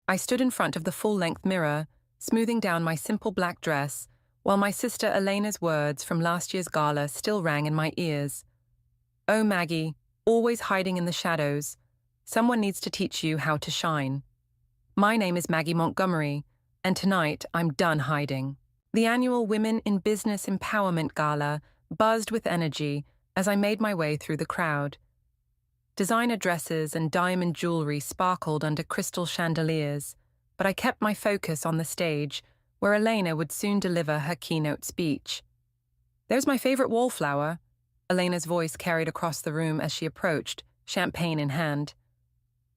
I stood in front of the full-length mirror, smoothing down my simple black dress, while my sister Elena's words from last year's gala still rang in my ears. "Oh, Maggie, always hiding in the shadows. Someone needs to teach you how to shine. My name is Maggie Montgomery, and tonight I'm done hiding." The annual Women in Business Empowerment Gala buzzed with energy as I made my way through the crowd. Designer dresses and diamond jewelry sparkled under crystal chandeliers, but I kept my focus on the stage, where Elena would soon deliver her keynote speech. "There's my favorite wallflower," Elena's voice carried across the room as she approached, champagne in hand.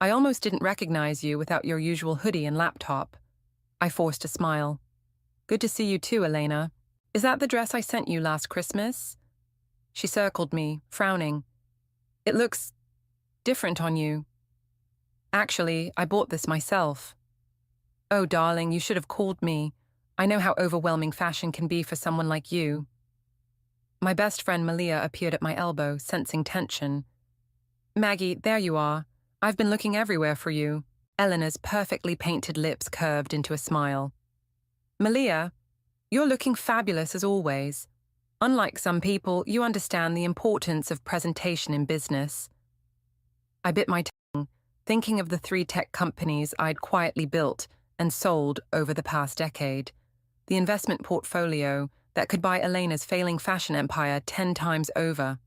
"I almost didn't recognize you without your usual hoodie and laptop." I forced a smile. "Good to see you too, Elena. Is that the dress I sent you last Christmas?" She circled me, frowning. "It looks different on you." "Actually, I bought this myself." "Oh, darling, you should have called me. I know how overwhelming fashion can be for someone like you." My best friend Malia appeared at my elbow, sensing tension. "Maggie, there you are. I've been looking everywhere for you." Elena's perfectly painted lips curved into a smile. "Malia, you're looking fabulous as always. Unlike some people, you understand the importance of presentation in business." I bit my tongue, thinking of the 3 tech companies I'd quietly built and sold over the past decade. The investment portfolio that could buy Elena's failing fashion empire 10 times over.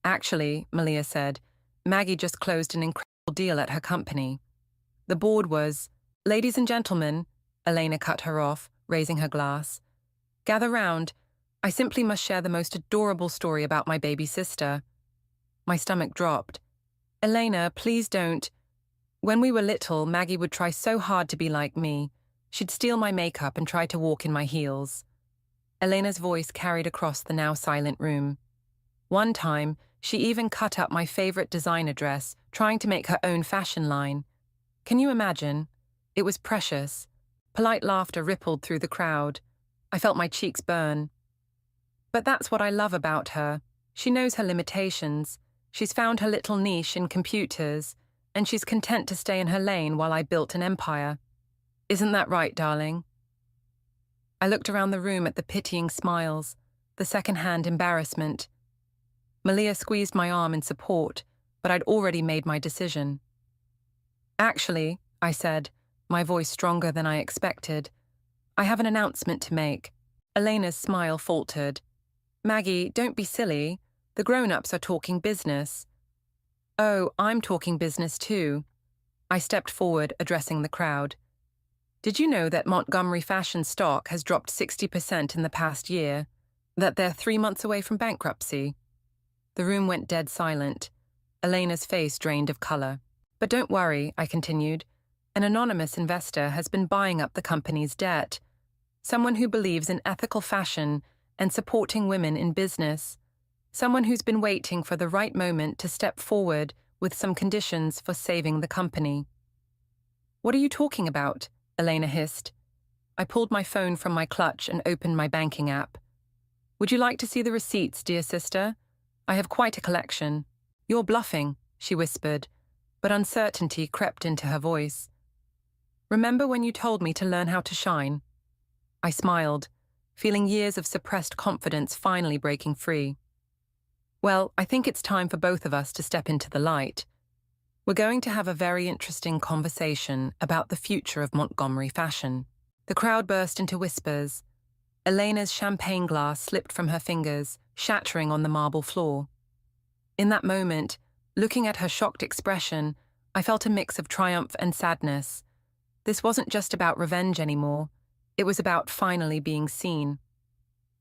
"Actually," Malia said, "Maggie just closed an incredible deal at her company." The board was, "Ladies and gentlemen," Elena cut her off, raising her glass. "Gather round. I simply must share the most adorable story about my baby sister." My stomach dropped. "Elena, please don't." "When we were little, Maggie would try so hard to be like me. She'd steal my makeup and try to walk in my heels." Elena's voice carried across the now silent room. "One time, she even cut up my favorite designer dress, trying to make her own fashion line. Can you imagine? It was precious." Polite laughter rippled through the crowd. I felt my cheeks burn. "But that's what I love about her. She knows her limitations. She's found her little niche in computers, and she's content to stay in her lane while I built an empire. Isn't that right, darling?" I looked around the room at the pitying smiles, the second-hand embarrassment. Malia squeezed my arm in support, but I'd already made my decision. "Actually," I said, my voice stronger than I expected, "I have an announcement to make." Elena's smile faltered. "Maggie, don't be silly. The grown-ups are talking business." "Oh, I'm talking business too." I stepped forward, addressing the crowd. "Did you know that Montgomery Fashion stock has dropped 60% in the past year? That they're 3 months away from bankruptcy?" The room went dead silent. Elena's face drained of color. "But don't worry," I continued. "An anonymous investor has been buying up the company's debt. Someone who believes in ethical fashion and supporting women in business. Someone who's been waiting for the right moment to step forward with some conditions for saving the company." "What are you talking about?" Elena hissed. I pulled my phone from my clutch and opened my banking app. "Would you like to see the receipts, dear sister? I have quite a collection." "You're bluffing," she whispered, but uncertainty crept into her voice. "Remember when you told me to learn how to shine?" I smiled, feeling years of suppressed confidence finally breaking free. "Well, I think it's time for both of us to step into the light. We're going to have a very interesting conversation about the future of Montgomery fashion." The crowd burst into whispers. Elena's champagne glass slipped from her fingers, shattering on the marble floor. In that moment, looking at her shocked expression, I felt a mix of triumph and sadness. This wasn't just about revenge anymore. It was about finally being seen.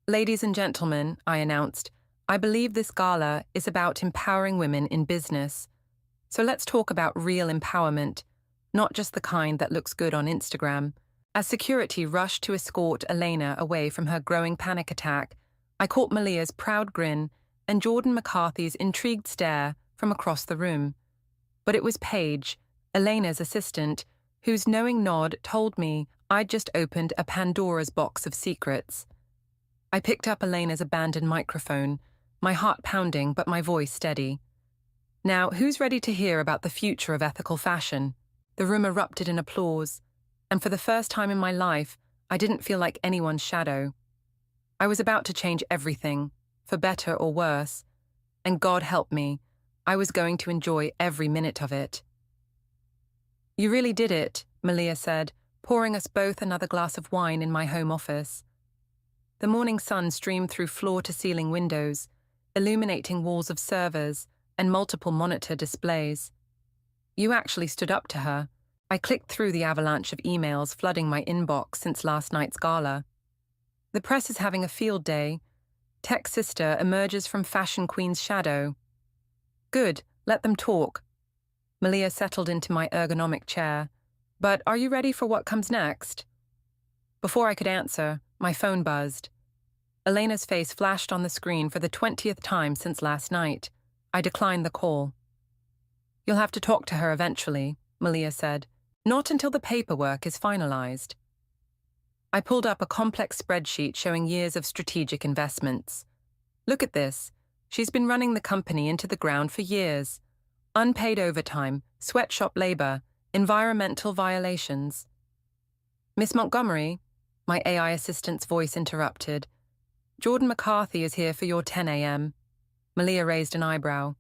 "Ladies and gentlemen," I announced, "I believe this gala is about empowering women in business. So let's talk about real empowerment, not just the kind that looks good on Instagram." As security rushed to escort Elena away from her growing panic attack, I caught Malia's proud grin and Jordan McCarthy's intrigued stare from across the room. But it was Paige, Elena's assistant, whose knowing nod told me I'd just opened a Pandora's box of secrets. I picked up Elena's abandoned microphone, my heart pounding but my voice steady. "Now, who's ready to hear about the future of ethical fashion?" The room erupted in applause, and for the first time in my life, I didn't feel like anyone's shadow. I was about to change everything, for better or worse, and God help me, I was going to enjoy every minute of it. "You really did it," Malia said, pouring us both another glass of wine in my home office. The morning sun streamed through floor-to-ceiling windows, illuminating walls of servers and multiple monitor displays. "You actually stood up to her." I clicked through the avalanche of emails flooding my inbox since last night's gala. "The press is having a field day. Tech sister emerges from fashion queen's shadow." "Good, let them talk." Malia settled into my ergonomic chair. "But are you ready for what comes next?" Before I could answer, my phone buzzed. Elena's face flashed on the screen for the 20th time since last night. I declined the call. "You'll have to talk to her eventually," Malia said. "Not until the paperwork is finalized." I pulled up a complex spreadsheet showing years of strategic investments. "Look at this. She's been running the company into the ground for years. Unpaid overtime, sweatshop labor, environmental violations." "Miss Montgomery," my AI assistant's voice interrupted. "Jordan McCarthy is here for your 10 a.m. Malia raised an eyebrow.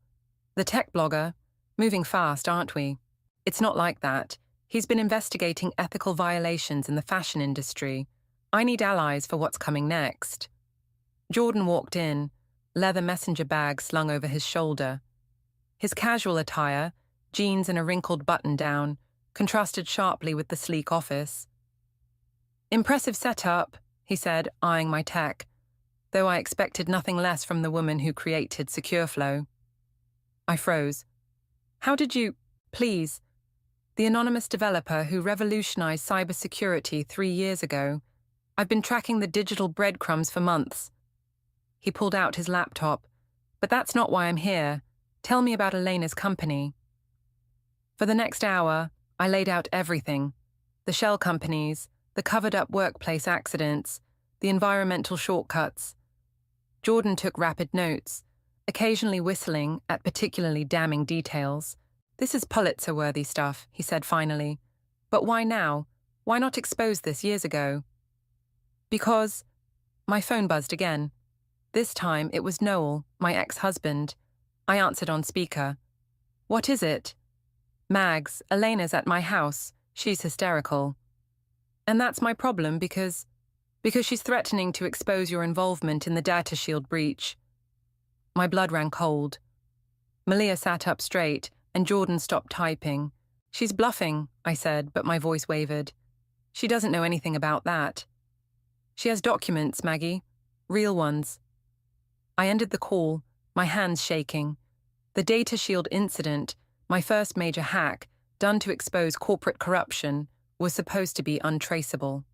"The tech blogger? Moving fast, aren't we?" "It's not like that. He's been investigating ethical violations in the fashion industry. I need allies for what's coming next." Jordan walked in, leather messenger bag slung over his shoulder. His casual attire, jeans and a wrinkled button-down, contrasted sharply with the sleek office. "Impressive setup," he said, eyeing my tech, though I expected nothing less from the woman who created SecureFlow. I froze. "How did you—" "Please. The anonymous developer who revolutionized cybersecurity 3 years ago. I've been tracking the digital breadcrumbs for months." He pulled out his laptop. "But that's not why I'm here. Tell me about Elena's company." For the next hour, I laid out everything. The shell companies, the covered-up workplace accidents, the environmental shortcuts. Jordan took rapid notes, occasionally whistling at particularly damning details. "This is Pulitzer-worthy stuff," he said finally. "But why now? Why not expose this years ago?" "Because—" My phone buzzed again. This time it was Noel, my ex-husband. I answered on speaker. "What is it?" "Mags, Elena's at my house. She's hysterical." "And that's my problem because she's threatening to expose your involvement in the data shield breach." My blood ran cold. Malia sat up straight, and Jordan stopped typing. "She's bluffing," I said, but my voice wavered. "She doesn't know anything about that." "She has documents, Maggie. Real ones." I ended the call, my hands shaking. The data shield incident, my first major hack, done to expose corporate corruption, was supposed to be untraceable.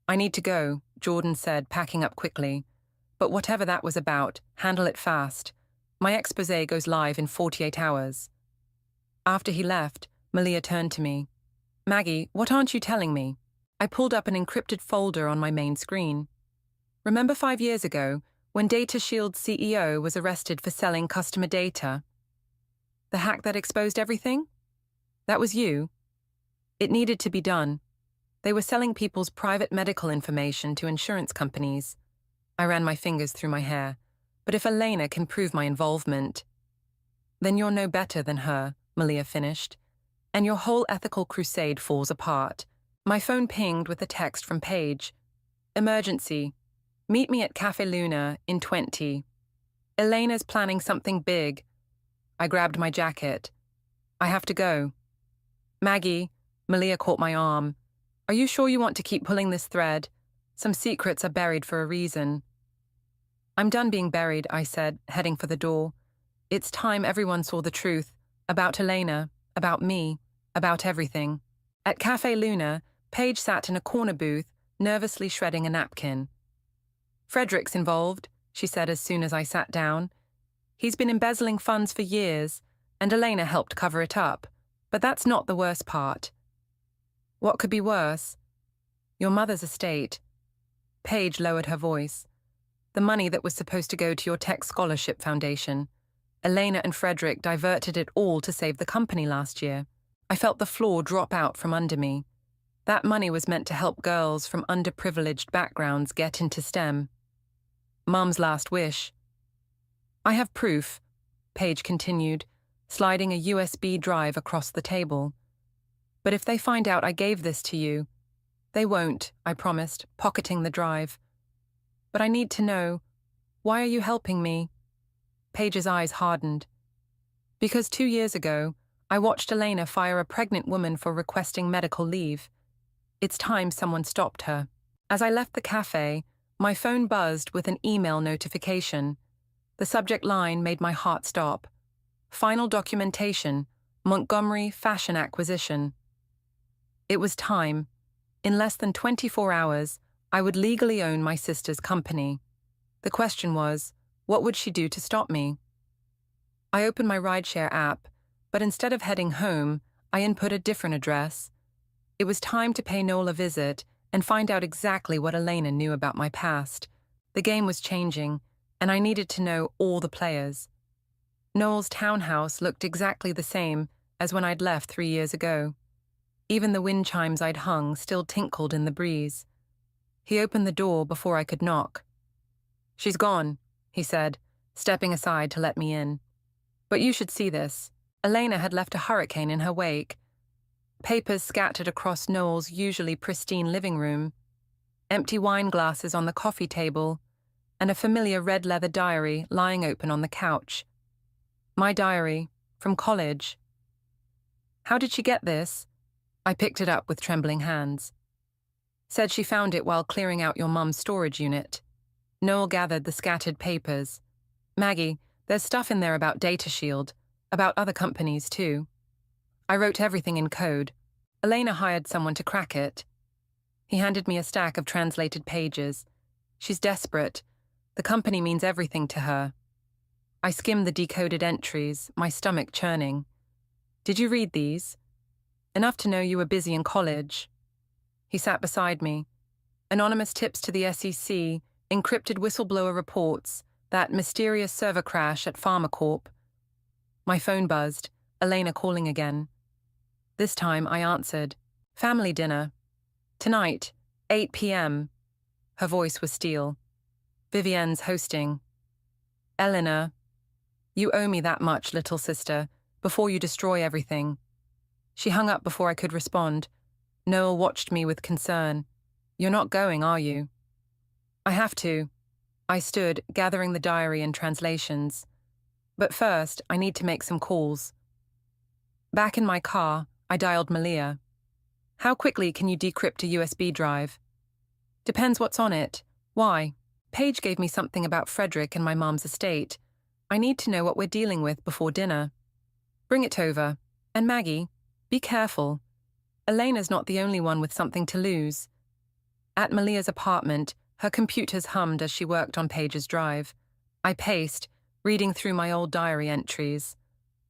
"I need to go," Jordan said, packing up quickly. "But whatever that was about, handle it fast. My exposé goes live in 48 hours. After he left, Malia turned to me. "Maggie, what aren't you telling me?" I pulled up an encrypted folder on my main screen. "Remember 5 years ago, when Data Shield's CEO was arrested for selling customer data? The hack that exposed everything? That was you. It needed to be done. They were selling people's private medical information to insurance companies." I ran my fingers through my hair. "But if Elena can prove my involvement—" "Then you're no better than her," Malia finished, "and your whole ethical crusade falls apart." My phone pinged with a text from Paige. "Emergency. Meet me at Cafe Luna in 20. Elena's planning something big." I grabbed my jacket. "I have to go." "Maggie," Malia caught my arm. "Are you sure you want to keep pulling this thread? Some secrets are buried for a reason." "I'm done being buried," I said, heading for the door. "It's time everyone saw the truth. About Elena, about me, about everything." At Cafe Luna, Paige sat in a corner booth, nervously shredding a napkin. "Frederick's involved," she said as soon as I sat down. "He's been embezzling funds for years, and Elena helped cover it up. But that's not the worst part." "What could be worse?" "Your mother's estate." Paige lowered her voice. "The money that was supposed to go to your tech scholarship foundation. Elena and Frederick diverted it all to save the company last year. I felt the floor drop out from under me. That money was meant to help girls from underprivileged backgrounds get into STEM. Mum's last wish. I have proof, Paige continued, sliding a USB drive across the table. But if they find out I gave this to you, they won't, I promised, pocketing the drive. But I need to know, why are you helping me? Paige's eyes hardened. Because 2 years ago, I watched Elena fire a pregnant woman for requesting medical leave. It's time someone stopped her. As I left the cafe, my phone buzzed with an email notification. The subject line made my heart stop. Final documentation, Montgomery Fashion Acquisition. It was time. In less than 24 hours, I would legally own my sister's company. The question was, what would she do to stop me? I opened my rideshare app, but instead of heading home, I input a different address. It was time to pay Noel a visit and find out exactly what Elena knew about my past. The game was changing, and I needed to know all the players. Noel's townhouse looked exactly the same as when I'd left 3 years ago. Even the wind chimes I'd hung still tinkled in the breeze. He opened the door before I could knock. "She's gone," he said, stepping aside to let me in. "But you should see this. Elena had left a hurricane in her wake. Papers scattered across Noel's usually pristine living room, empty wine glasses on the coffee table, and a familiar red leather diary lying open on the couch. My diary, from college. How did she get this? I picked it up with trembling hands. Said she found it while clearing out your mum's storage unit. Noel gathered the scattered papers. Maggie, there's stuff in there about Data Shield, about other companies too. I wrote everything in code. Elena hired someone to crack it. He handed me a stack of translated pages. She's desperate. The company means everything to her. I skimmed the decoded entries, my stomach churning. Did you read these? Enough to know you were busy in college. He sat beside me. Anonymous tips to the SEC, encrypted whistleblower reports, that mysterious server crash at PharmaCorp. My phone buzzed, Elena calling again. This time I answered. Family dinner. Tonight, 8 p.m. Her voice was steel. Vivienne's hosting. Elena, you owe me that much, little sister, before you destroy everything. She hung up before I could respond. Noel watched me with concern. You're not going, are you? I have to. I stood, gathering the diary and translations. But first, I need to make some calls. Back in my car, I dialed Malia. How quickly can you decrypt a USB drive? Depends what's on it. Why? Paige gave me something about Frederick and my mom's estate. I need to know what we're dealing with before dinner. Bring it over. And Maggie, be careful. Elena's not the only one with something to lose. At Malia's apartment, her computers hummed as she worked on Paige's drive. I paced, reading through my old diary entries.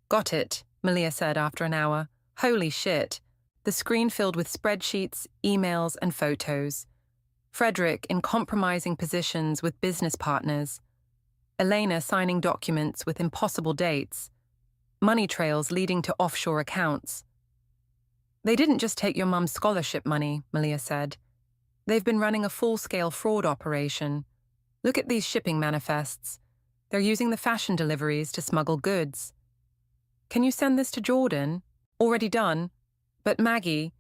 Got it, Malia said after an hour. Holy shit. The screen filled with spreadsheets, emails, and photos. Frederick in compromising positions with business partners. Elena signing documents with impossible dates. Money trails leading to offshore accounts. They didn't just take your mum's scholarship money, Malia said. They've been running a full-scale fraud operation. Look at these shipping manifests. They're using the fashion deliveries to smuggle goods. Can you send this to Jordan? Already done. But Maggie,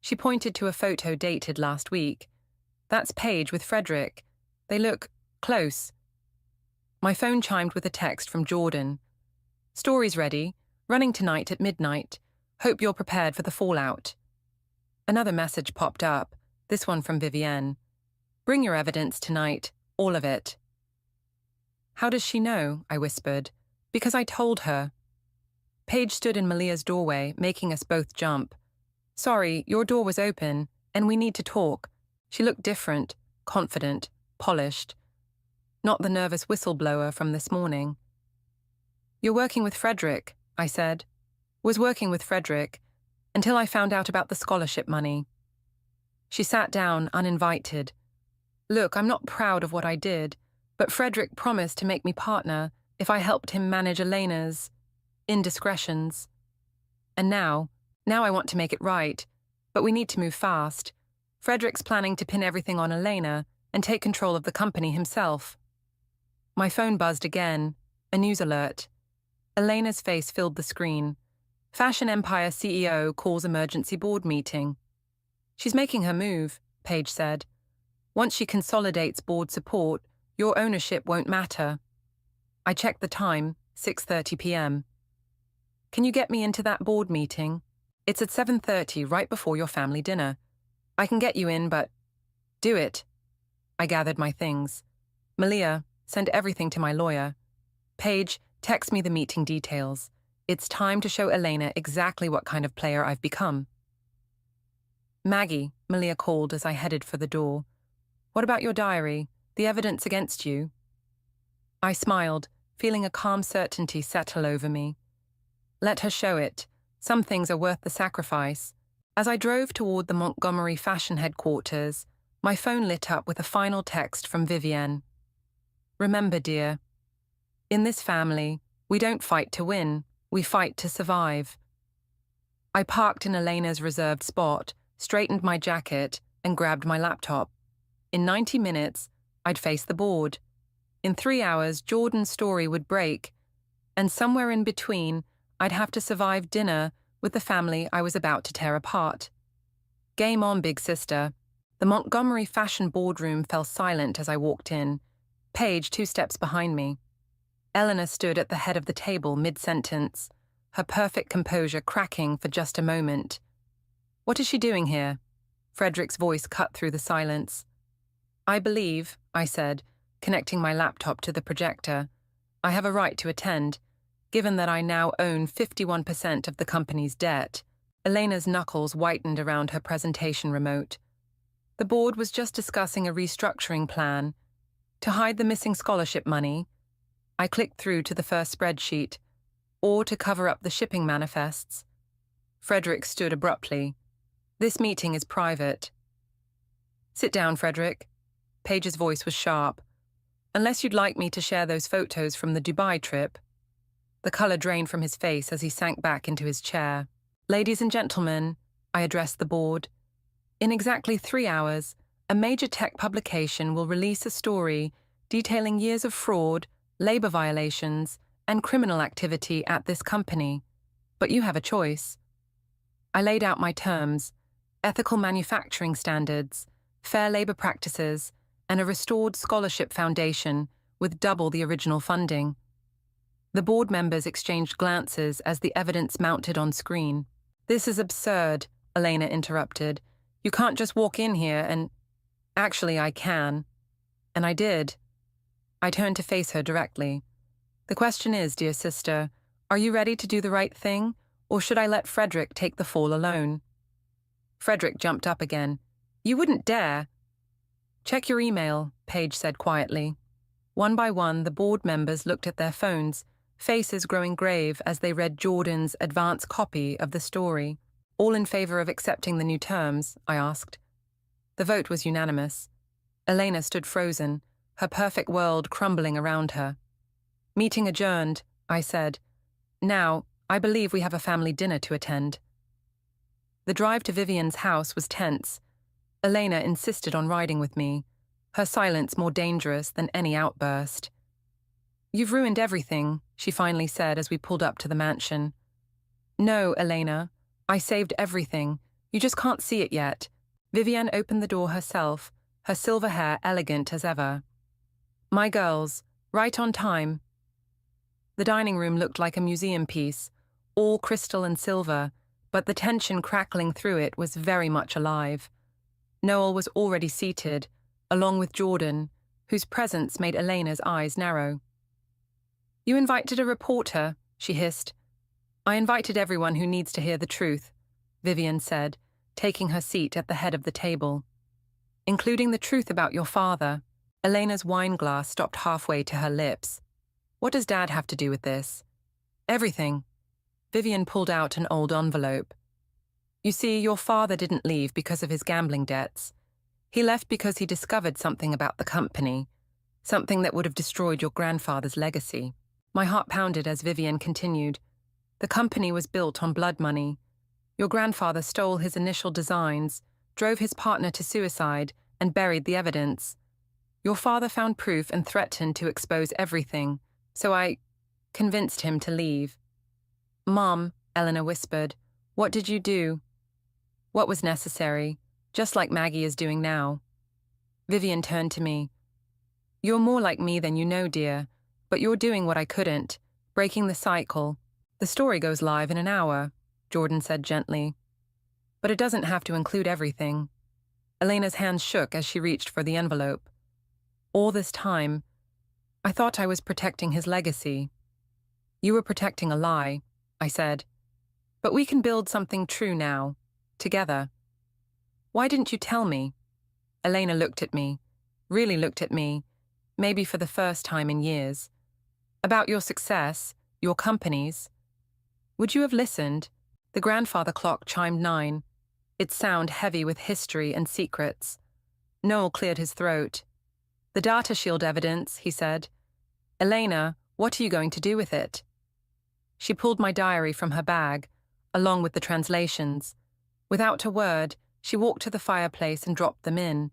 she pointed to a photo dated last week. That's Paige with Frederick. They look close. My phone chimed with a text from Jordan. Story's ready. Running tonight at midnight. Hope you're prepared for the fallout. Another message popped up, this one from Vivienne. Bring your evidence tonight, all of it. How does she know? I whispered. Because I told her. Paige stood in Malia's doorway, making us both jump. Sorry, your door was open, and we need to talk. She looked different, confident, polished. Not the nervous whistleblower from this morning. You're working with Frederick, I said. Was working with Frederick, until I found out about the scholarship money. She sat down, uninvited. Look, I'm not proud of what I did, but Frederick promised to make me partner if I helped him manage Elena's indiscretions. And now, Now I want to make it right, but we need to move fast. Frederick's planning to pin everything on Elena and take control of the company himself. My phone buzzed again, a news alert. Elena's face filled the screen. Fashion Empire CEO calls emergency board meeting. She's making her move, Paige said. Once she consolidates board support, your ownership won't matter. I checked the time, 6:30 p.m. Can you get me into that board meeting? It's at 7:30, right before your family dinner. I can get you in, but... Do it. I gathered my things. Malia, send everything to my lawyer. Paige, text me the meeting details. It's time to show Elena exactly what kind of player I've become. Maggie, Malia called as I headed for the door. What about your diary? The evidence against you? I smiled, feeling a calm certainty settle over me. Let her show it. Some things are worth the sacrifice. As I drove toward the Montgomery fashion headquarters, my phone lit up with a final text from Vivienne. Remember, dear, in this family, we don't fight to win, we fight to survive. I parked in Elena's reserved spot, straightened my jacket, and grabbed my laptop. In 90 minutes, I'd face the board. In 3 hours, Jordan's story would break, and somewhere in between, I'd have to survive dinner with the family I was about to tear apart. Game on, big sister. The Montgomery fashion boardroom fell silent as I walked in, Paige 2 steps behind me. Elena stood at the head of the table mid-sentence, her perfect composure cracking for just a moment. What is she doing here? Frederick's voice cut through the silence. I believe, I said, connecting my laptop to the projector, I have a right to attend, given that I now own 51% of the company's debt. Elena's knuckles whitened around her presentation remote. The board was just discussing a restructuring plan. To hide the missing scholarship money, I clicked through to the first spreadsheet, or to cover up the shipping manifests. Frederick stood abruptly. This meeting is private. Sit down, Frederick. Paige's voice was sharp. Unless you'd like me to share those photos from the Dubai trip. The color drained from his face as he sank back into his chair. Ladies and gentlemen, I addressed the board. In exactly 3 hours, a major tech publication will release a story detailing years of fraud, labor violations, and criminal activity at this company. But you have a choice. I laid out my terms: ethical manufacturing standards, fair labor practices, and a restored scholarship foundation with double the original funding. The board members exchanged glances as the evidence mounted on screen. This is absurd, Elena interrupted. You can't just walk in here and... Actually, I can. And I did. I turned to face her directly. The question is, dear sister, are you ready to do the right thing, or should I let Frederick take the fall alone? Frederick jumped up again. You wouldn't dare. Check your email, Paige said quietly. One by one, the board members looked at their phones, faces growing grave as they read Jordan's advance copy of the story. All in favor of accepting the new terms, I asked. The vote was unanimous. Elena stood frozen, her perfect world crumbling around her. Meeting adjourned, I said. Now, I believe we have a family dinner to attend. The drive to Vivian's house was tense. Elena insisted on riding with me, her silence more dangerous than any outburst. You've ruined everything, she finally said as we pulled up to the mansion. No, Elena, I saved everything. You just can't see it yet. Vivian opened the door herself, her silver hair elegant as ever. My girls, right on time. The dining room looked like a museum piece, all crystal and silver, but the tension crackling through it was very much alive. Noel was already seated, along with Jordan, whose presence made Elena's eyes narrow. You invited a reporter, she hissed. I invited everyone who needs to hear the truth, Vivian said, taking her seat at the head of the table. Including the truth about your father. Elena's wine glass stopped halfway to her lips. What does Dad have to do with this? Everything. Vivian pulled out an old envelope. You see, your father didn't leave because of his gambling debts. He left because he discovered something about the company, something that would have destroyed your grandfather's legacy. My heart pounded as Vivian continued. The company was built on blood money. Your grandfather stole his initial designs, drove his partner to suicide, and buried the evidence. Your father found proof and threatened to expose everything, so I convinced him to leave. Mom, Elena whispered, what did you do? What was necessary, just like Maggie is doing now. Vivian turned to me. You're more like me than you know, dear, but you're doing what I couldn't, breaking the cycle. The story goes live in an hour, Jordan said gently. But it doesn't have to include everything. Elena's hands shook as she reached for the envelope. All this time, I thought I was protecting his legacy. You were protecting a lie, I said. But we can build something true now, together. Why didn't you tell me? Elena looked at me, really looked at me, maybe for the first time in years. About your success, your companies. Would you have listened? The grandfather clock chimed 9, its sound heavy with history and secrets. Noel cleared his throat. The data shield evidence, he said. Elena, what are you going to do with it? She pulled my diary from her bag, along with the translations. Without a word, she walked to the fireplace and dropped them in.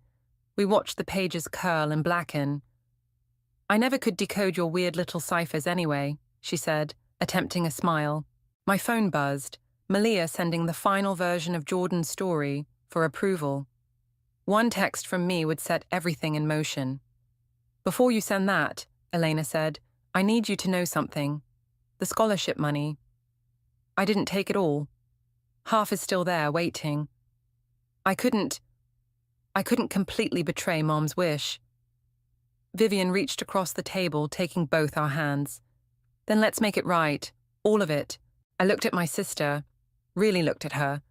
We watched the pages curl and blacken. I never could decode your weird little ciphers anyway, she said, attempting a smile. My phone buzzed, Malia sending the final version of Jordan's story for approval. One text from me would set everything in motion. Before you send that, Elena said, I need you to know something. The scholarship money. I didn't take it all. Half is still there, waiting. I couldn't completely betray Mom's wish. Vivian reached across the table, taking both our hands. Then let's make it right, all of it. I looked at my sister, really looked at her,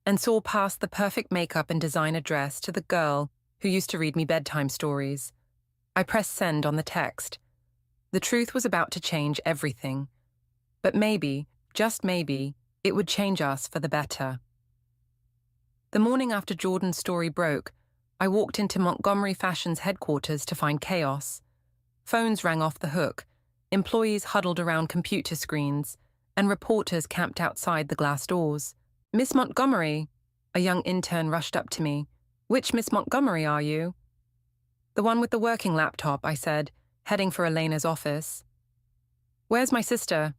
and saw past the perfect makeup and designer dress to the girl who used to read me bedtime stories. I pressed send on the text. The truth was about to change everything. But maybe, just maybe, it would change us for the better. The morning after Jordan's story broke, I walked into Montgomery Fashion's headquarters to find chaos. Phones rang off the hook, employees huddled around computer screens, and reporters camped outside the glass doors. Miss Montgomery, a young intern rushed up to me. Which Miss Montgomery are you? The one with the working laptop, I said, heading for Elena's office. Where's my sister?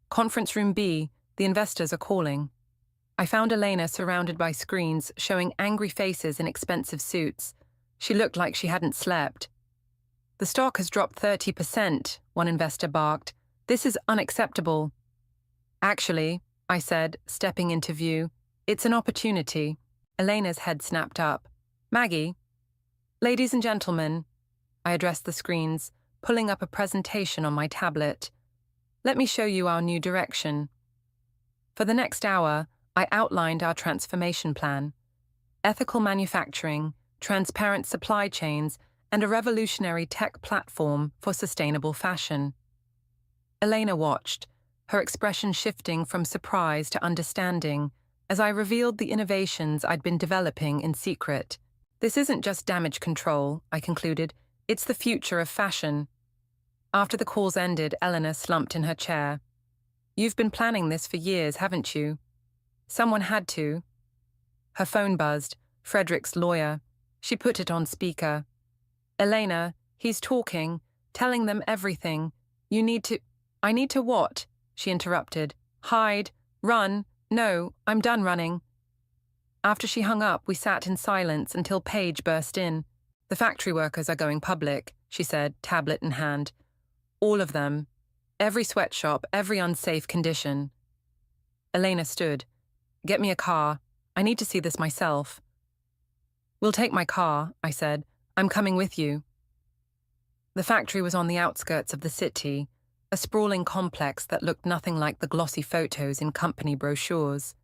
Conference room B, the investors are calling. I found Elena surrounded by screens showing angry faces in expensive suits. She looked like she hadn't slept. The stock has dropped 30%, one investor barked. This is unacceptable. Actually, I said, stepping into view, it's an opportunity. Elena's head snapped up. Maggie? Ladies and gentlemen, I addressed the screens, pulling up a presentation on my tablet. Let me show you our new direction. For the next hour, I outlined our transformation plan. Ethical manufacturing, transparent supply chains, and a revolutionary tech platform for sustainable fashion. Elena watched, her expression shifting from surprise to understanding as I revealed the innovations I'd been developing in secret. This isn't just damage control, I concluded. It's the future of fashion. After the calls ended, Elena slumped in her chair. You've been planning this for years, haven't you? Someone had to. Her phone buzzed, Frederick's lawyer. She put it on speaker. Elena, he's talking, telling them everything. I need to what? She interrupted. Hide, run. No, I'm done running. After she hung up, we sat in silence until Paige burst in. The factory workers are going public, she said, tablet in hand. All of them. Every sweatshop, every unsafe condition. Elena stood. Get me a car. I need to see this myself. We'll take my car, I said. I'm coming with you. The factory was on the outskirts of the city, a sprawling complex that looked nothing like the glossy photos in company brochures.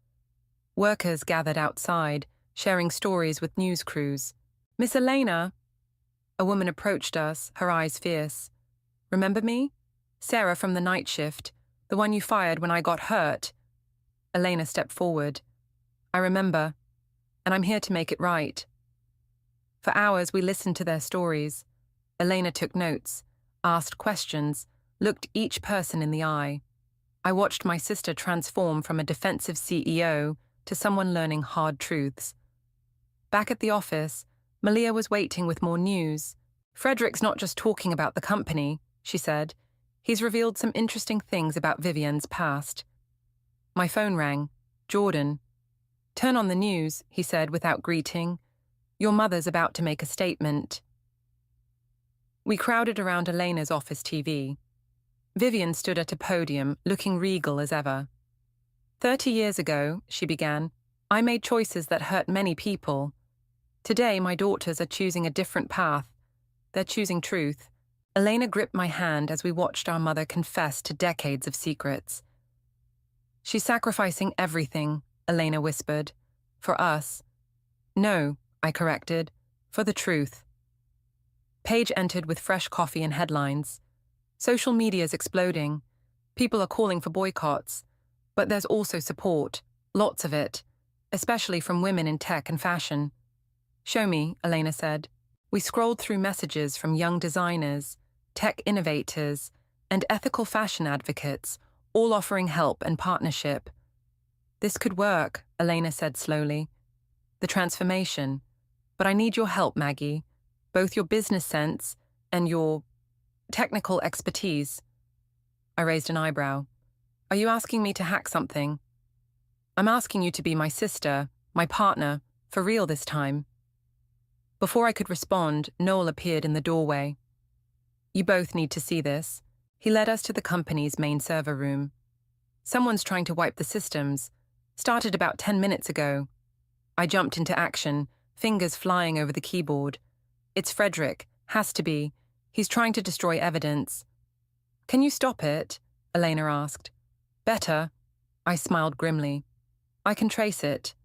Workers gathered outside, sharing stories with news crews. Miss Elena? A woman approached us, her eyes fierce. Remember me? Sarah from the night shift, the one you fired when I got hurt. Elena stepped forward. I remember, and I'm here to make it right. For hours we listened to their stories. Elena took notes, asked questions, looked each person in the eye. I watched my sister transform from a defensive CEO to someone learning hard truths. Back at the office, Malia was waiting with more news. "Frederick's not just talking about the company," she said. "He's revealed some interesting things about Vivienne's past." My phone rang. "Jordan." "Turn on the news," he said without greeting. "Your mother's about to make a statement." We crowded around Elena's office TV. Vivienne stood at a podium, looking regal as ever. "30 years ago," she began, "I made choices that hurt many people. Today, my daughters are choosing a different path. They're choosing truth." Elena gripped my hand as we watched our mother confess to decades of secrets. "She's sacrificing everything," Elena whispered. "For us." "No," I corrected. "For the truth." Paige entered with fresh coffee and headlines. "Social media's exploding. People are calling for boycotts. But there's also support, lots of it, especially from women in tech and fashion." "Show me," Elena said. We scrolled through messages from young designers, tech innovators, and ethical fashion advocates, all offering help and partnership. "This could work," Elena said slowly. "The transformation. But I need your help, Maggie. Both your business sense and your technical expertise." I raised an eyebrow. "Are you asking me to hack something?" "I'm asking you to be my sister, my partner, for real this time." Before I could respond, Noel appeared in the doorway. "You both need to see this." He led us to the company's main server room. "Someone's trying to wipe the systems. Started about 10 minutes ago." I jumped into action, fingers flying over the keyboard. "It's Frederick. Has to be. He's trying to destroy evidence." "Can you stop it?" Elena asked. "Better." I smiled grimly. "I can trace it."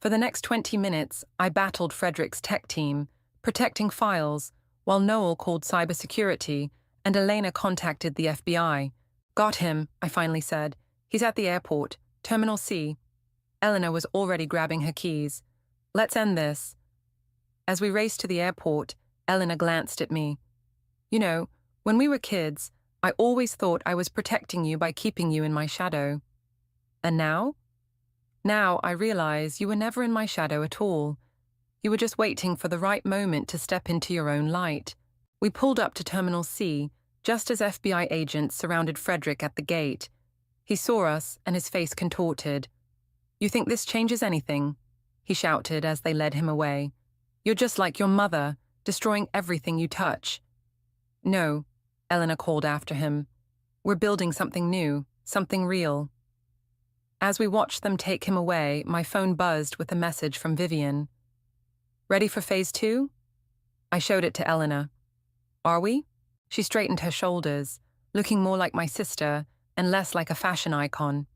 For the next 20 minutes, I battled Frederick's tech team, protecting files, while Noel called cybersecurity and Elena contacted the FBI. "Got him," I finally said. "He's at the airport, Terminal C." Elena was already grabbing her keys. "Let's end this." As we raced to the airport, Elena glanced at me. "You know, when we were kids, I always thought I was protecting you by keeping you in my shadow. And now? Now I realize you were never in my shadow at all. You were just waiting for the right moment to step into your own light." We pulled up to Terminal C, just as FBI agents surrounded Frederick at the gate. He saw us, and his face contorted. "You think this changes anything?" he shouted as they led him away. "You're just like your mother, destroying everything you touch." "No," Elena called after him. "We're building something new, something real." As we watched them take him away, my phone buzzed with a message from Vivienne. "Ready for phase 2? I showed it to Elena. "Are we?" She straightened her shoulders, looking more like my sister and less like a fashion icon.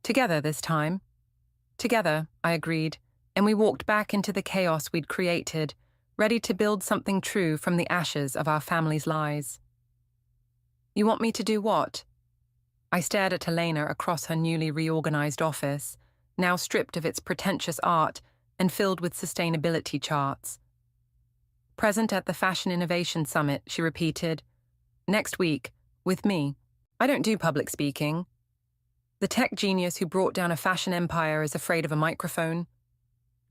"Together this time." "Together," I agreed, and we walked back into the chaos we'd created, ready to build something true from the ashes of our family's lies. "You want me to do what?" I stared at Elena across her newly reorganized office, now stripped of its pretentious art and filled with sustainability charts. "Present at the Fashion Innovation Summit," she repeated. "Next week, with me. I don't do public speaking." The tech genius who brought down a fashion empire is afraid of a microphone.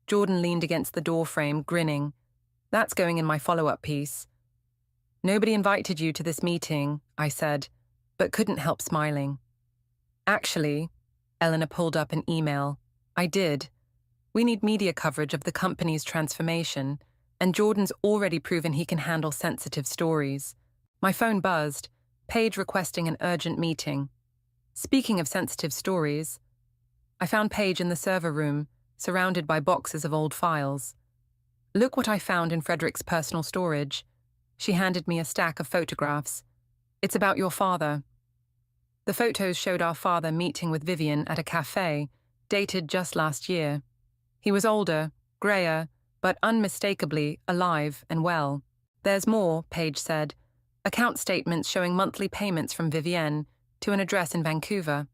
Jordan leaned against the doorframe, grinning. "That's going in my follow-up piece." "Nobody invited you to this meeting," I said, but couldn't help smiling. "Actually," Elena pulled up an email, "I did. We need media coverage of the company's transformation, and Jordan's already proven he can handle sensitive stories." My phone buzzed, Paige requesting an urgent meeting. Speaking of sensitive stories, I found Paige in the server room, surrounded by boxes of old files. "Look what I found in Frederick's personal storage." She handed me a stack of photographs. "It's about your father." The photos showed our father meeting with Vivienne at a cafe, dated just last year. He was older, grayer, but unmistakably alive and well. "There's more," Paige said. "Account statements showing monthly payments from Vivienne to an address in Vancouver."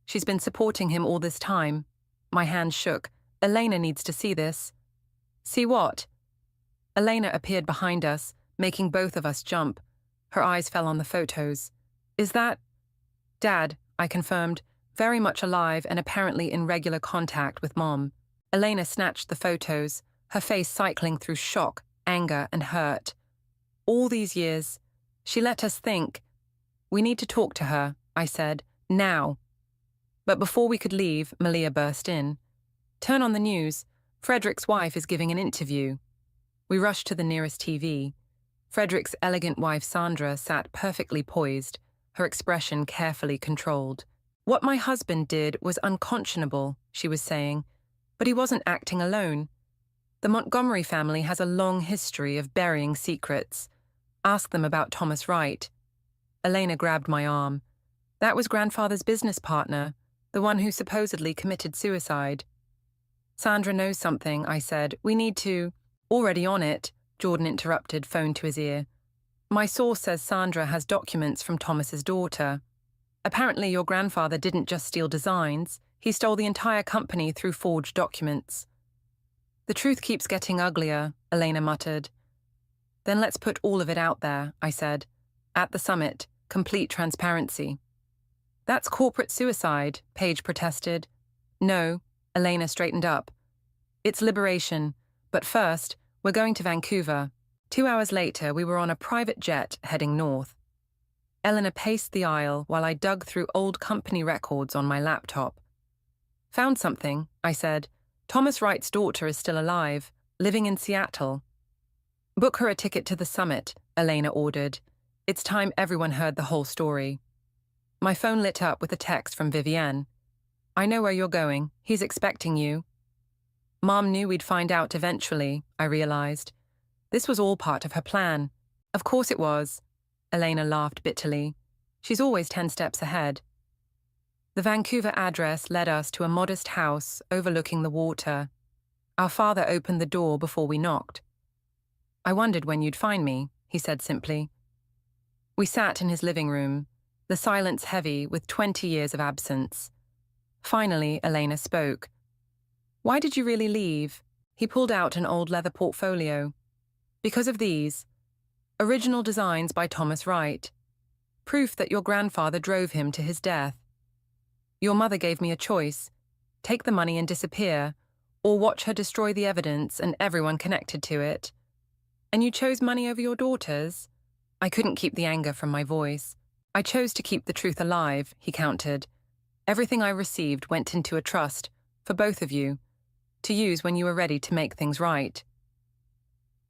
"She's been supporting him all this time." My hand shook. "Elena needs to see this." "See what?" Elena appeared behind us, making both of us jump. Her eyes fell on the photos. "Is that Dad, I confirmed, very much alive and apparently in regular contact with Mom. Elena snatched the photos, her face cycling through shock, anger, and hurt. All these years, she let us think. We need to talk to her, I said, now. But before we could leave, Malia burst in. Turn on the news. Frederick's wife is giving an interview. We rushed to the nearest TV. Frederick's elegant wife Sandra sat perfectly poised, her expression carefully controlled. What my husband did was unconscionable, she was saying, but he wasn't acting alone. The Montgomery family has a long history of burying secrets. Ask them about Thomas Wright. Elena grabbed my arm. That was grandfather's business partner, the one who supposedly committed suicide. Sandra knows something, I said. We need to... Already on it, Jordan interrupted, phone to his ear. My source says Sandra has documents from Thomas's daughter. Apparently your grandfather didn't just steal designs, he stole the entire company through forged documents. The truth keeps getting uglier, Elena muttered. Then let's put all of it out there, I said. At the summit, complete transparency. That's corporate suicide, Paige protested. No, Elena straightened up. It's liberation, but first, we're going to Vancouver. 2 hours later, we were on a private jet heading north. Elena paced the aisle while I dug through old company records on my laptop. Found something, I said. Thomas Wright's daughter is still alive, living in Seattle. Book her a ticket to the summit, Elena ordered. It's time everyone heard the whole story. My phone lit up with a text from Vivienne. I know where you're going. He's expecting you. Mom knew we'd find out eventually, I realized. This was all part of her plan. Of course it was. Elena laughed bitterly. She's always 10 steps ahead. The Vancouver address led us to a modest house overlooking the water. Our father opened the door before we knocked. I wondered when you'd find me, he said simply. We sat in his living room, the silence heavy with 20 years of absence. Finally, Elena spoke. Why did you really leave? He pulled out an old leather portfolio. Because of these. Original designs by Thomas Wright. Proof that your grandfather drove him to his death. Your mother gave me a choice. Take the money and disappear, or watch her destroy the evidence and everyone connected to it. And you chose money over your daughters? I couldn't keep the anger from my voice. I chose to keep the truth alive, he countered. Everything I received went into a trust, for both of you, to use when you were ready to make things right.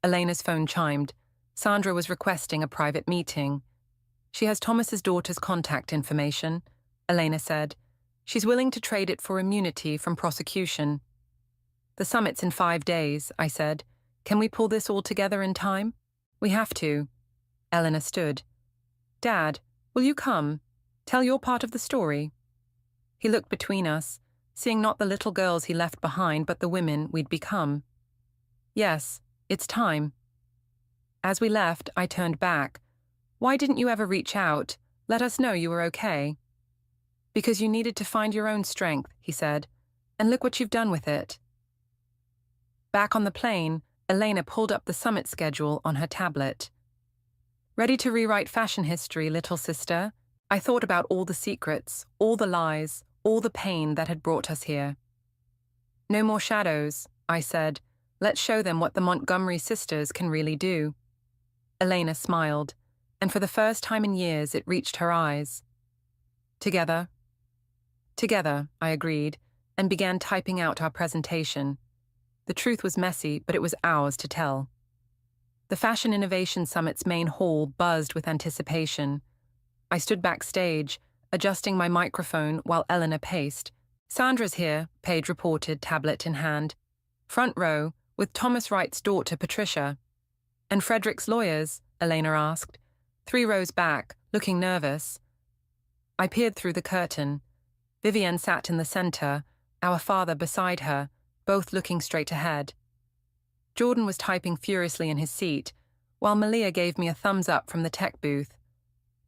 Elena's phone chimed. Sandra was requesting a private meeting. She has Thomas's daughter's contact information, Elena said. She's willing to trade it for immunity from prosecution. The summit's in 5 days, I said. Can we pull this all together in time? We have to. Elena stood. Dad, will you come? Tell your part of the story. He looked between us, seeing not the little girls he left behind but the women we'd become. Yes, it's time. As we left, I turned back. Why didn't you ever reach out? Let us know you were okay. Because you needed to find your own strength, he said, and look what you've done with it. Back on the plane, Elena pulled up the summit schedule on her tablet. Ready to rewrite fashion history, little sister? I thought about all the secrets, all the lies, all the pain that had brought us here. No more shadows, I said. Let's show them what the Montgomery sisters can really do. Elena smiled, and for the first time in years it reached her eyes. Together? Together, I agreed, and began typing out our presentation. The truth was messy, but it was ours to tell. The Fashion Innovation Summit's main hall buzzed with anticipation. I stood backstage, adjusting my microphone while Elena paced. Sandra's here, Paige reported, tablet in hand. Front row, with Thomas Wright's daughter, Patricia. And Frederick's lawyers, Elena asked. 3 rows back, looking nervous. I peered through the curtain. Vivienne sat in the center, our father beside her, both looking straight ahead. Jordan was typing furiously in his seat, while Malia gave me a thumbs up from the tech booth.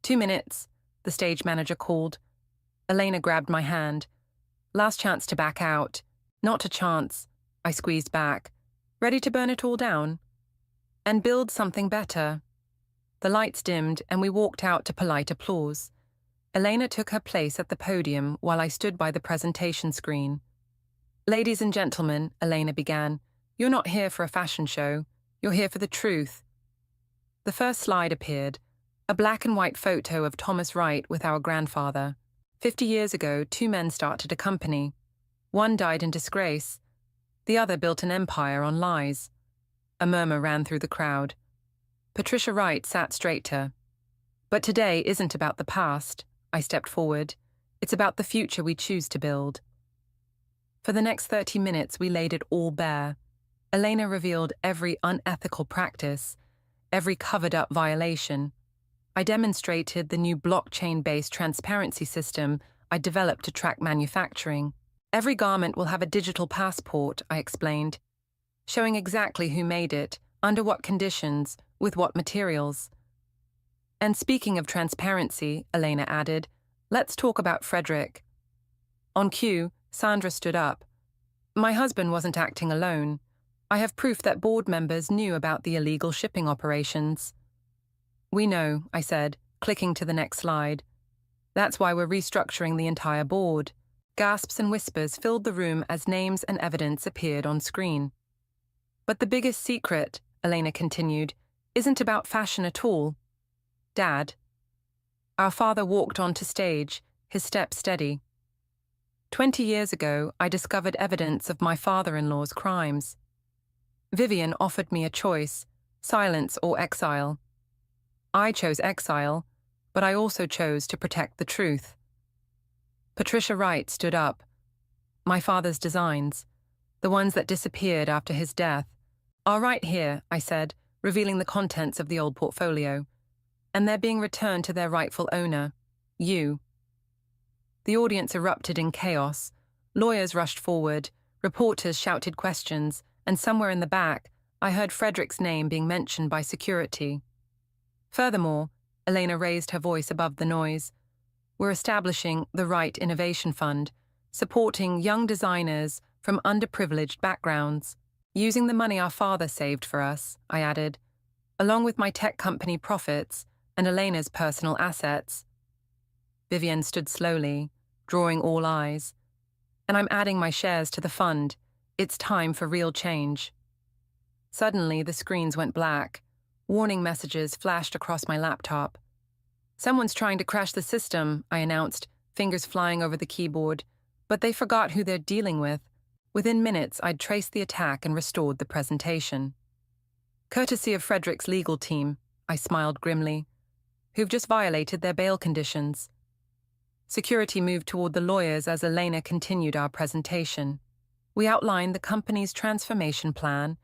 2 minutes, the stage manager called. Elena grabbed my hand. Last chance to back out. Not a chance. I squeezed back. Ready to burn it all down? And build something better. The lights dimmed and we walked out to polite applause. Elena took her place at the podium while I stood by the presentation screen. "Ladies and gentlemen," Elena began, "you're not here for a fashion show. You're here for the truth." The first slide appeared, a black and white photo of Thomas Wright with our grandfather. 50 years ago, two men started a company. One died in disgrace. The other built an empire on lies. A murmur ran through the crowd. Patricia Wright sat straighter. "But today isn't about the past," I stepped forward. "It's about the future we choose to build." For the next 30 minutes, we laid it all bare. Elena revealed every unethical practice, every covered-up violation. I demonstrated the new blockchain-based transparency system I developed to track manufacturing. "Every garment will have a digital passport," I explained, showing exactly who made it, under what conditions, with what materials. "And speaking of transparency," Elena added, "let's talk about Frederick." On cue, Sandra stood up. "My husband wasn't acting alone. I have proof that board members knew about the illegal shipping operations." "We know," I said, clicking to the next slide. "That's why we're restructuring the entire board." Gasps and whispers filled the room as names and evidence appeared on screen. "But the biggest secret," Elena continued, "isn't about fashion at all. Dad." Our father walked onto stage, his step steady. 20 years ago, I discovered evidence of my father-in-law's crimes. Vivian offered me a choice, silence or exile. I chose exile, but I also chose to protect the truth. Patricia Wright stood up. "My father's designs, the ones that disappeared after his death, are right here," I said, revealing the contents of the old portfolio. "And they're being returned to their rightful owner, you." The audience erupted in chaos. Lawyers rushed forward, reporters shouted questions, and somewhere in the back, I heard Frederick's name being mentioned by security. "Furthermore," Elena raised her voice above the noise, "we're establishing the Wright Innovation Fund, supporting young designers from underprivileged backgrounds. Using the money our father saved for us," I added, "along with my tech company profits and Elena's personal assets." Vivian stood slowly, drawing all eyes. "And I'm adding my shares to the fund. It's time for real change." Suddenly, the screens went black. Warning messages flashed across my laptop. "Someone's trying to crash the system," I announced, fingers flying over the keyboard. But they forgot who they're dealing with. Within minutes, I'd traced the attack and restored the presentation. "Courtesy of Frederick's legal team," I smiled grimly, "who've just violated their bail conditions." Security moved toward the lawyers as Elena continued our presentation. We outlined the company's transformation plan,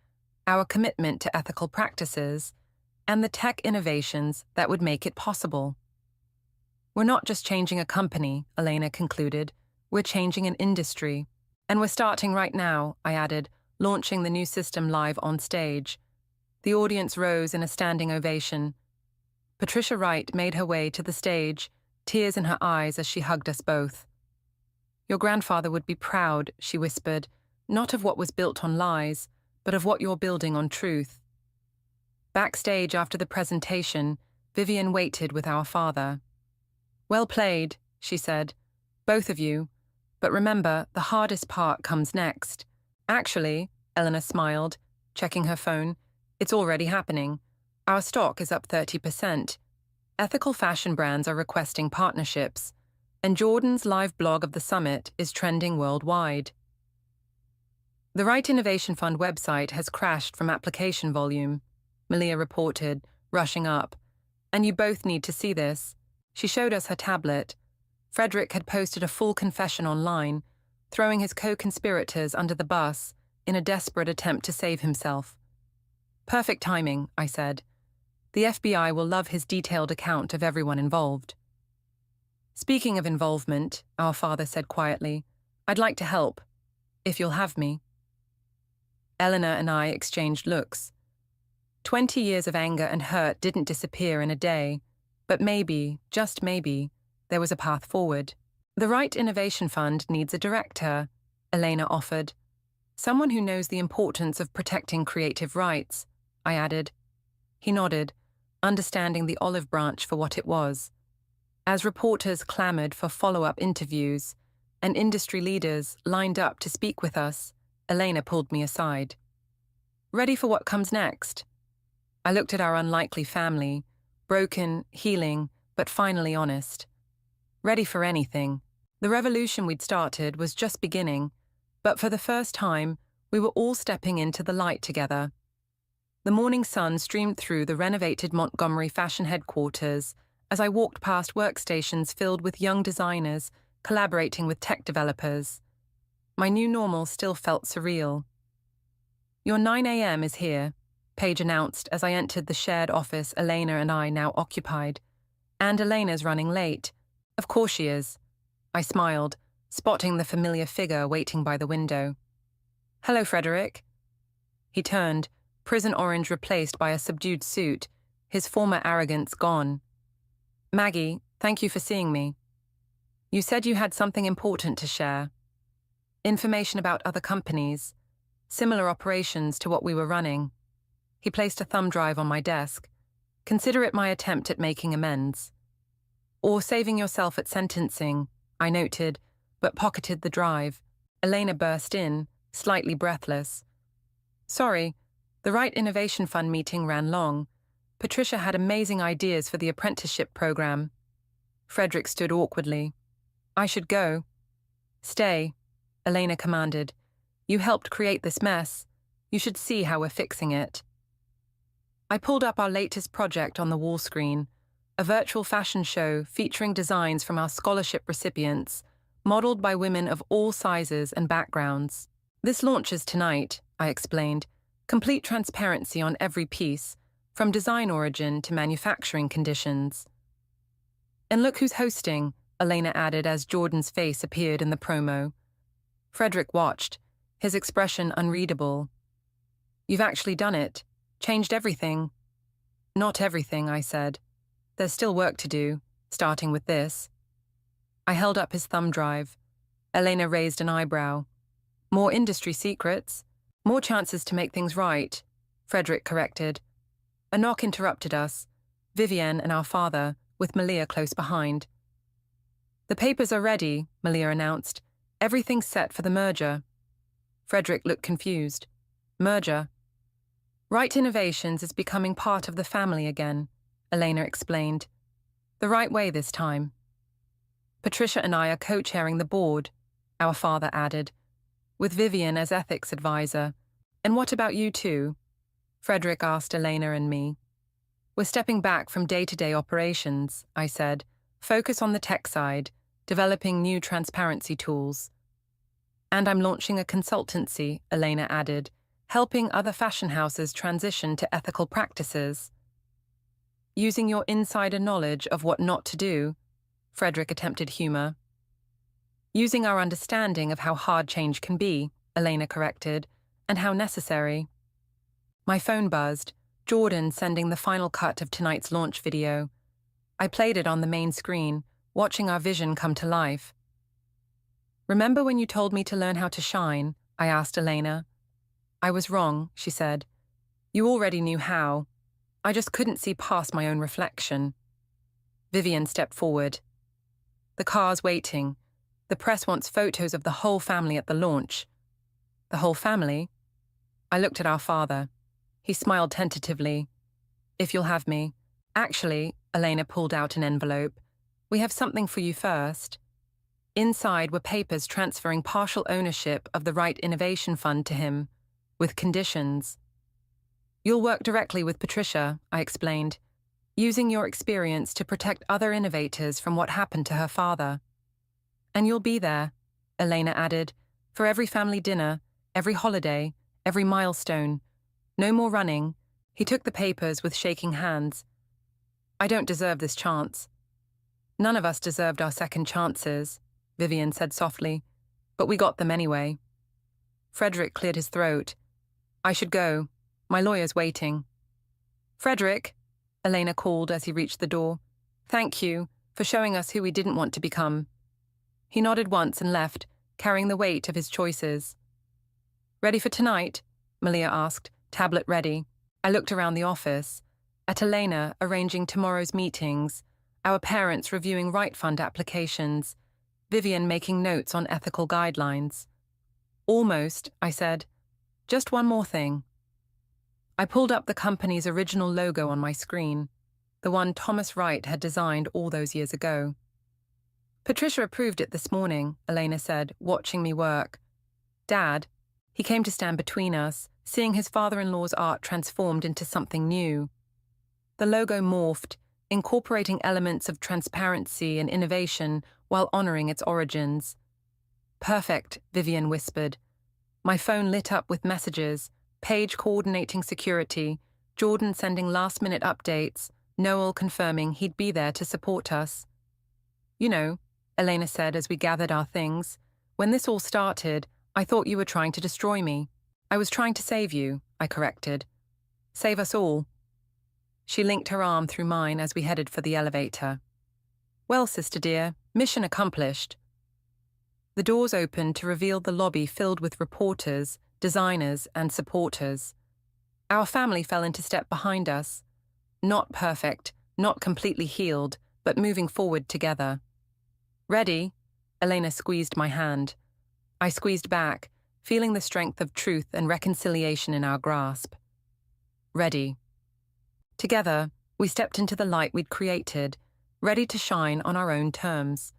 our commitment to ethical practices, and the tech innovations that would make it possible. "We're not just changing a company," Elena concluded. "We're changing an industry. And we're starting right now," I added, launching the new system live on stage. The audience rose in a standing ovation. Patricia Wright made her way to the stage, tears in her eyes as she hugged us both. "Your grandfather would be proud," she whispered, "not of what was built on lies, but of what you're building on truth." Backstage after the presentation, Vivian waited with our father. "Well played," she said, "both of you. But remember, the hardest part comes next." "Actually," Elena smiled, checking her phone, "it's already happening. Our stock is up 30%. Ethical fashion brands are requesting partnerships, and Jordan's live blog of the summit is trending worldwide." "The Wright Innovation Fund website has crashed from application volume," Malia reported, rushing up. "And you both need to see this." She showed us her tablet. Frederick had posted a full confession online, throwing his co-conspirators under the bus in a desperate attempt to save himself. "Perfect timing," I said. "The FBI will love his detailed account of everyone involved." "Speaking of involvement," our father said quietly, "I'd like to help, if you'll have me." Elena and I exchanged looks. 20 years of anger and hurt didn't disappear in a day, but maybe, just maybe, there was a path forward. "The Wright Innovation Fund needs a director," Elena offered. "Someone who knows the importance of protecting creative rights," I added. He nodded, understanding the olive branch for what it was. As reporters clamored for follow-up interviews and industry leaders lined up to speak with us, Elena pulled me aside. Ready for what comes next? I looked at our unlikely family, broken, healing, but finally honest. Ready for anything. The revolution we'd started was just beginning, but for the first time, we were all stepping into the light together. The morning sun streamed through the renovated Montgomery fashion headquarters as I walked past workstations filled with young designers collaborating with tech developers. My new normal still felt surreal. "Your 9 a.m. is here," Paige announced as I entered the shared office Elena and I now occupied. "And Elena's running late." "Of course she is." I smiled, spotting the familiar figure waiting by the window. "Hello, Frederick." He turned, prison orange replaced by a subdued suit, his former arrogance gone. "Maggie, thank you for seeing me. You said you had something important to share. Information about other companies, similar operations to what we were running." He placed a thumb drive on my desk. "Consider it my attempt at making amends." "Or saving yourself at sentencing," I noted, but pocketed the drive. Elena burst in, slightly breathless. "Sorry, the Right Innovation Fund meeting ran long. Patricia had amazing ideas for the apprenticeship program." Frederick stood awkwardly. "I should go." "Stay," Elena commanded. "You helped create this mess. You should see how we're fixing it." I pulled up our latest project on the wall screen, a virtual fashion show featuring designs from our scholarship recipients, modeled by women of all sizes and backgrounds. "This launches tonight," I explained. "Complete transparency on every piece, from design origin to manufacturing conditions." "And look who's hosting," Elena added as Jordan's face appeared in the promo. Frederick watched, his expression unreadable. "You've actually done it. Changed everything." "Not everything," I said. "There's still work to do, starting with this." I held up his thumb drive. Elena raised an eyebrow. "More industry secrets. More chances to make things right," Frederick corrected. A knock interrupted us, Vivienne and our father, with Malia close behind. "The papers are ready," Malia announced. "Everything's set for the merger." Frederick looked confused. "Merger?" "Right Innovations is becoming part of the family again," Elena explained. "The right way this time." "Patricia and I are co-chairing the board," our father added, "with Vivienne as ethics advisor. And what about you two?" Frederick asked Elena and me. "We're stepping back from day-to-day operations," I said. "Focus on the tech side, developing new transparency tools." "And I'm launching a consultancy," Elena added, "helping other fashion houses transition to ethical practices." "Using your insider knowledge of what not to do," Frederick attempted humor. "Using our understanding of how hard change can be," Elena corrected, "and how necessary." My phone buzzed, Jordan sending the final cut of tonight's launch video. I played it on the main screen, watching our vision come to life. "Remember when you told me to learn how to shine?" I asked Elena. "I was wrong," she said. "You already knew how. I just couldn't see past my own reflection." Vivienne stepped forward. "The car's waiting. The press wants photos of the whole family at the launch." "The whole family?" I looked at our father. He smiled tentatively. "If you'll have me." "Actually," Elena pulled out an envelope, "we have something for you first." Inside were papers transferring partial ownership of the Right Innovation Fund to him, with conditions. "You'll work directly with Patricia," I explained, "using your experience to protect other innovators from what happened to her father." "And you'll be there," Elena added, "for every family dinner, every holiday, every milestone. No more running." He took the papers with shaking hands. "I don't deserve this chance." "None of us deserved our second chances," Vivienne said softly, "but we got them anyway." Frederick cleared his throat. "I should go. My lawyer's waiting." "Frederick," Elena called as he reached the door. "Thank you for showing us who we didn't want to become." He nodded once and left, carrying the weight of his choices. "Ready for tonight?" Malia asked, tablet ready. I looked around the office, at Elena arranging tomorrow's meetings, our parents reviewing right fund applications, Vivian making notes on ethical guidelines. Almost, I said. Just one more thing. I pulled up the company's original logo on my screen, the one Thomas Wright had designed all those years ago. Patricia approved it this morning, Elena said, watching me work. Dad, he came to stand between us, seeing his father-in-law's art transformed into something new. The logo morphed, incorporating elements of transparency and innovation while honoring its origins. Perfect, Vivian whispered. My phone lit up with messages, Paige coordinating security, Jordan sending last-minute updates, Noel confirming he'd be there to support us. You know, Elena said as we gathered our things, when this all started, I thought you were trying to destroy me. I was trying to save you, I corrected. Save us all. She linked her arm through mine as we headed for the elevator. Well, sister dear, mission accomplished. The doors opened to reveal the lobby filled with reporters, designers, and supporters. Our family fell into step behind us. Not perfect, not completely healed, but moving forward together. Ready? Elena squeezed my hand. I squeezed back, feeling the strength of truth and reconciliation in our grasp. Ready. Together, we stepped into the light we'd created, ready to shine on our own terms.